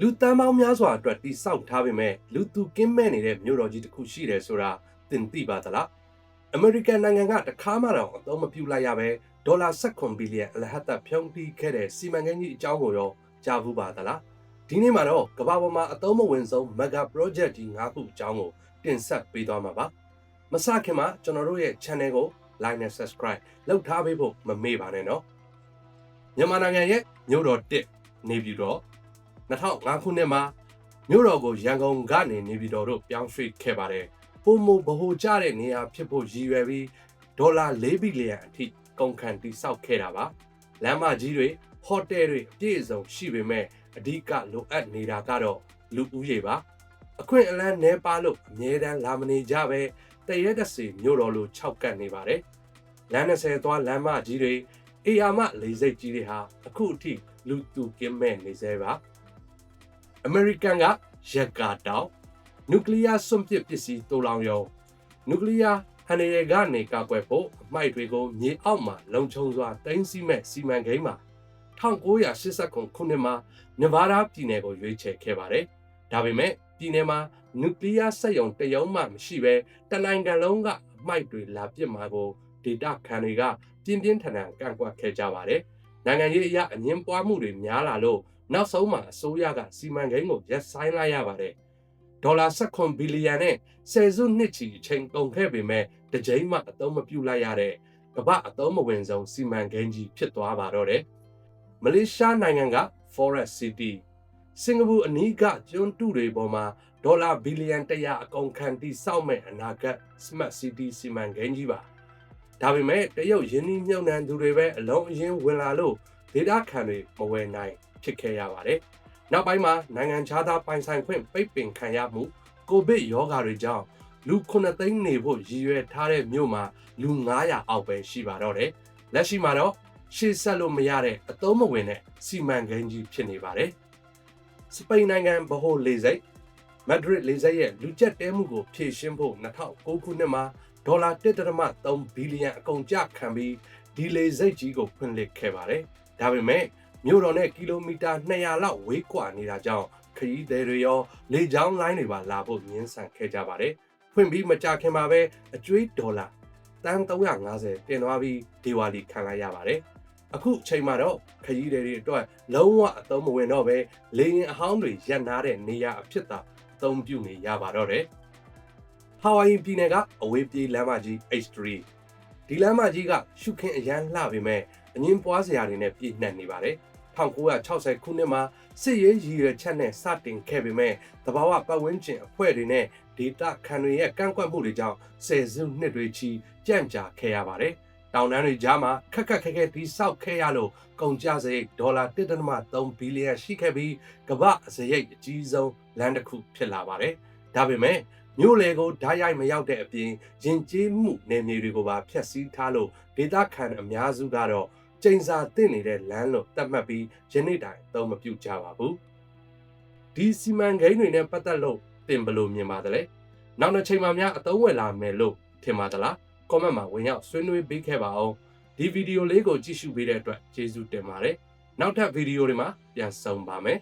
လူတန်းပေါင်းများစွာအတွက်တိစောက်ထားပေမဲ့လူသူကင်းမဲ့နေတဲ့မြို့တော်ကြီးတစ်ခုရှိတယ်ဆိုတာသင်သိပါသလားအမေရိကန်နိုင်ငံကတခါမှတော့အသုံးမပြုလိုက်ရပဲဒေါ်လာ16ဘီလီယံအလဟတ်သက်ဖြုန်းတီးခဲ့တဲ့စီမံကိန်းကြီးအကြောင်းကိုရောကြားဘူးပါသလားဒီနေ့မှာတော့ကမ္ဘာပေါ်မှာအသုံးမဝင်ဆုံး mega project ကြီး9ခုအကြောင်းကိုတင်ဆက်ပေးသွားမှာပါမစခင်မှာကျွန်တော်တို့ရဲ့ channel ကို like နဲ့ subscribe လုပ်ထားပေးဖို့မမေ့ပါနဲ့နော်မြန်မာနိုင်ငံရဲ့မြို့တော်1နေပြည်တော်2005ခုနှစ်မှာမြို့တော်ကိုရန်ကုန်ကနေနေပြည်တော်တို့ပြောင်းရွှေ့ခဲ့ပါတယ်။ပုံမဗဟိုကျတဲ့နေရာဖြစ်ဖို့ရည်ရွယ်ပြီးဒေါ်လာ4ဘီလီယံအထိကုန်ခံတိစောက်ခဲ့တာပါ။လမ်းမကြီးတွေဟိုတယ်တွေအပြည့်အစုံရှိပေမဲ့အဓိကလိုအပ်နေတာကတော့လူဦးရေပါ။အခွင့်အလမ်းနှဲပါလို့အမြဲတမ်းလာမနေကြပဲတရဲတစီမြို့တော်လို6ကတ်နေပါတယ်။လမ်း20သွားလမ်းမကြီးတွေအေယာမလေစိတ်ကြီးတွေဟာအခုအထိလူသူကင်းမဲ့နေသေးပါအမေရိကန်ကရက်ကာတောင်နျူကလ িয়ার စွန့်ပစ်ပစ္စည်းတိုးလောင်ရုံနျူကလ িয়ার ဟန်ရကနေကာကွယ်ဖို့အမိုက်တွေကိုမြေအောက်မှာလုံခြုံစွာတိုင်းစီမဲ့စီမံကိန်းမှာ1989ခုနှစ်မှာနဗားဒါးပြည်နယ်ကိုရွေးချယ်ခဲ့ပါတယ်။ဒါပေမဲ့ပြည်နယ်မှာနျူကလ িয়ার စက်ရုံတရုံမှမရှိဘဲတနိုင်ငံလုံးကအမိုက်တွေလာပစ်မှာကိုဒေတာခန်တွေကပြင်းပြင်းထန်ထန်ကန့်ကွက်ခဲ့ကြပါတယ်။နိုင်ငံရေးအရာအငင်းပွားမှုတွေများလာလို့နောက်ဆုံးမှာအစိုးရကစီမံကိန်းကိုရပ်ဆိုင်းလိုက်ရပါတယ်။ဒေါ်လာ16ဘီလီယံနဲ့ဆယ်စုနှစ်ချီအချိန်ကုန်ခဲ့ပေမဲ့တစ်ကြိမ်မှအသုံးမပြုလိုက်ရတဲ့ကမ္ဘာအသုံးမဝင်ဆုံးစီမံကိန်းကြီးဖြစ်သွားပါတော့တယ်။မလေးရှားနိုင်ငံက Forest City စင်ကာပူအနီးကကျွန်းတုတွေပေါ်မှာဒေါ်လာဘီလီယံ100အကုန်ခံတိစောက်မဲ့အနာဂတ် Smart City စီမံကိန်းကြီးပါ။ဒါပေမဲ့တရုတ်ယင်းနှိမ့်မြုပ်နှံသူတွေပဲအလုံးအရင်းဝင်လာလို့ဒေတာခံတွေမဝယ်နိုင်ဖြစ်ခဲ့ရပါတယ်။နောက်ပိုင်းမှာနိုင်ငံခြားသားပိုင်ဆိုင်ခွင့်ပိတ်ပင်ခံရမှုကိုဗစ်ရောဂါတွေကြောင့်လူ9သိန်းနေဖို့ရည်ရွယ်ထားတဲ့မြို့မှာလူ900အောက်ပဲရှိပါတော့တယ်။လက်ရှိမှာတော့ရှေ့ဆက်လို့မရတဲ့အသုံးမဝင်တဲ့စီမံကိန်းကြီးဖြစ်နေပါတယ်။စပိန်နိုင်ငံဗဟိုလေဆိပ်မက်ဒရစ်လေဆိပ်ရဲ့လူကျက်တဲမှုကိုဖြည့်ရှင်းဖို့2009ခုနှစ်မှာဒေါ်လာ1.3ဘီလီယံအကုန်ကျခံပြီးဒီလေဆိပ်ကြီးကိုဖွင့်လှစ်ခဲ့ပါတယ်။ဒါပေမဲ့မြို့တော်နဲ့ကီလိုမီတာ200လောက်ဝေးကွာနေတာကြောင့်ခရီးသည်တွေရောလေကြောင်းလိုင်းတွေပါလာဖို့ငင်းဆန်ခဲ့ကြပါတယ်။ဖွင့်ပြီးမကြာခင်မှာပဲအကျွေးဒေါ်လာတန်း350တင်သွားပြီးဒီဝါလီခံလိုက်ရပါတယ်။အခုအချိန်မှာတော့ခရီးသည်တွေအတွက်လုံးဝအသုံးမဝင်တော့ပဲလေယာဉ်အဟောင်းတွေရပ်နားတဲ့နေရာအဖြစ်သာအသုံးပြုနေရပါတော့တယ်။ဟာဝိုင်ယီပြည်နယ်ကအဝေးပြေးလမ်းမကြီး H3 ဒီလမ်းမကြီးကရှုခင်းအရန်လှပေမဲ့အငင်းပွားစရာတွေနဲ့ပြည့်နှက်နေပါတယ်1960ခုနှစ်မှာစစ်ရေးရည်ရွယ်ချက်နဲ့စတင်ခဲ့ပေမဲ့တဘာဝပတ်ဝန်းကျင်အဖွဲ့တွေနဲ့ဒေတာခံတွေရဲ့ကန့်ကွက်မှုတွေကြောင့်ဆယ်စုနှစ်တွေချီကြန့်ကြာခဲ့ရပါတယ်။တောင်တန်းတွေကြားမှာခက်ခက်ခဲခဲတိဆောက်ခဲ့ရလို့ကုန်ကျစရိတ်ဒေါ်လာ1.3ဘီလီယံရှိခဲ့ပြီးကမ္ဘာစရိတ်အကြီးဆုံးလမ်းတစ်ခုဖြစ်လာပါတယ်။ဒါပေမဲ့မြို့လေကိုဓာတ်ရိုက်မရောက်တဲ့အပြင်ယဉ်ကျေးမှုနယ်မြေတွေကိုပါဖျက်ဆီးထားလို့ဒေတာခံအများစုကတော့ကျိန်စာတင်နေတဲ့လမ်းလို့သတ်မှတ်ပြီးယနေ့တိုင်အသုံးမပြုကြပါဘူးဒီစီမံကိန်းတွေနဲ့ပတ်သက်လို့သင်ဘယ်လိုမြင်ပါသလဲနောက်တစ်ချိန်မှများအသုံးဝင်လာမယ်လို့ထင်ပါသလား comment မှာဝင်ရောက်ဆွေးနွေးပေးခဲ့ပါအောင်ဒီဗီဒီယိုလေးကိုကြည့်ရှုပေးတဲ့အတွက်ကျေးဇူးတင်ပါတယ်နောက်ထပ်ဗီဒီယိုတွေမှာပြန်ဆုံပါမယ်